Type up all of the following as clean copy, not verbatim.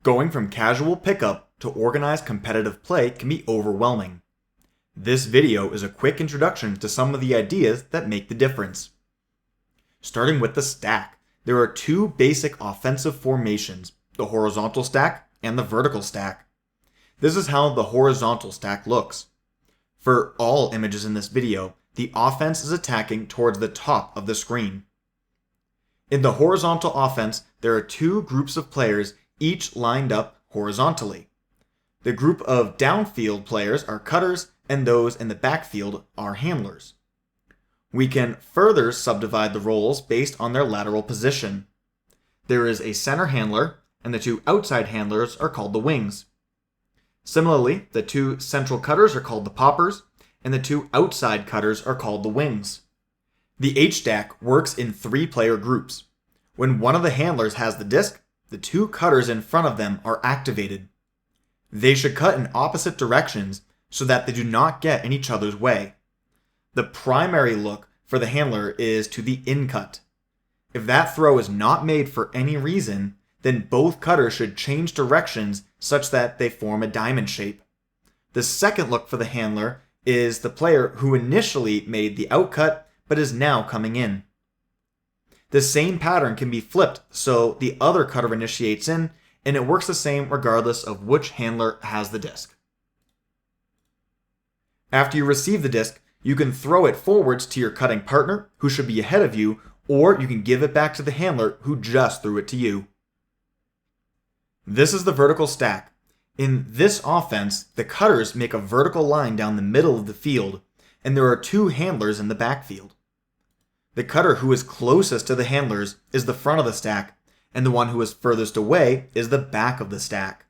Going from casual pickup to organized competitive play can be overwhelming. This video is a quick introduction to some of the ideas that make the difference. Starting with the stack, there are two basic offensive formations, the horizontal stack and the vertical stack. This is how the horizontal stack looks. For all images in this video, the offense is attacking towards the top of the screen. In the horizontal offense, there are two groups of players, each lined up horizontally. The group of downfield players are cutters, and those in the backfield are handlers. We can further subdivide the roles based on their lateral position. There is a center handler, and the two outside handlers are called the wings. Similarly, the two central cutters are called the poppers, and the two outside cutters are called the wings. The H-stack works in three-player groups. When one of the handlers has the disc, the two cutters in front of them are activated. They should cut in opposite directions so that they do not get in each other's way. The primary look for the handler is to the in cut. If that throw is not made for any reason, then both cutters should change directions such that they form a diamond shape. The second look for the handler is the player who initially made the out cut but is now coming in. The same pattern can be flipped so the other cutter initiates in, and it works the same regardless of which handler has the disc. After you receive the disc, you can throw it forwards to your cutting partner, who should be ahead of you, or you can give it back to the handler who just threw it to you. This is the vertical stack. In this offense, the cutters make a vertical line down the middle of the field, and there are two handlers in the backfield. The cutter who is closest to the handlers is the front of the stack, and the one who is furthest away is the back of the stack.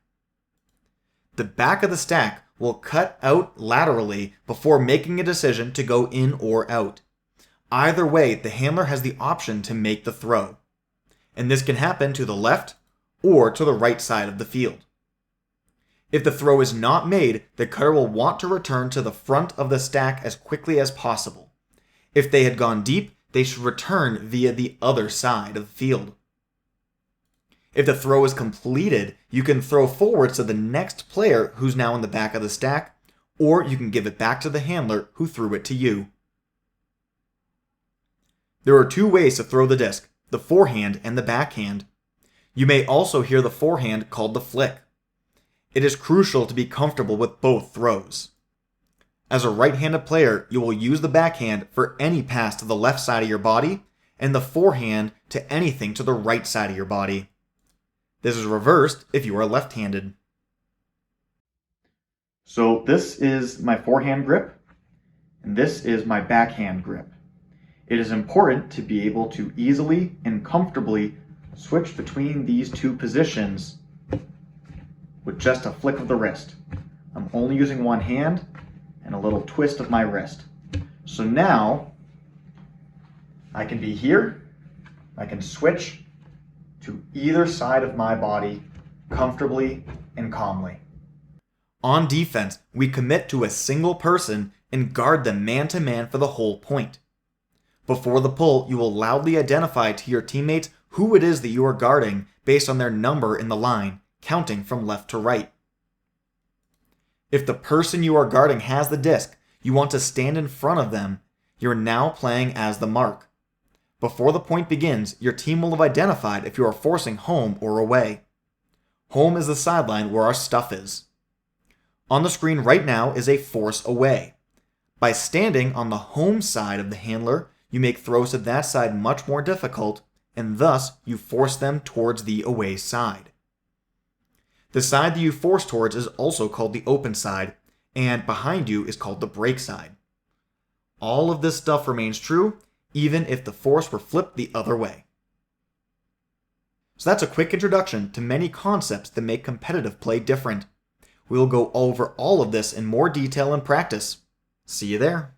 The back of the stack will cut out laterally before making a decision to go in or out. Either way, the handler has the option to make the throw, and this can happen to the left or to the right side of the field. If the throw is not made, the cutter will want to return to the front of the stack as quickly as possible. If they had gone deep, they should return via the other side of the field. If the throw is completed, you can throw forwards to the next player who's now in the back of the stack, or you can give it back to the handler who threw it to you. There are two ways to throw the disc, the forehand and the backhand. You may also hear the forehand called the flick. It is crucial to be comfortable with both throws. As a right-handed player, you will use the backhand for any pass to the left side of your body, and the forehand to anything to the right side of your body. This is reversed if you are left-handed. So this is my forehand grip, and this is my backhand grip. It is important to be able to easily and comfortably switch between these two positions with just a flick of the wrist. I'm only using one hand and a little twist of my wrist. So now I can be here, I can switch to either side of my body comfortably and calmly. On defense, we commit to a single person and guard them man-to-man for the whole point. Before the pull, you will loudly identify to your teammates who it is that you are guarding based on their number in the line, counting from left to right. If the person you are guarding has the disc, you want to stand in front of them. You're now playing as the mark. Before the point begins, your team will have identified if you are forcing home or away. Home is the sideline where our stuff is. On the screen right now is a force away. By standing on the home side of the handler, you make throws to that side much more difficult, and thus you force them towards the away side. The side that you force towards is also called the open side, and behind you is called the break side. All of this stuff remains true, even if the force were flipped the other way. So that's a quick introduction to many concepts that make competitive play different. We will go over all of this in more detail in practice. See you there.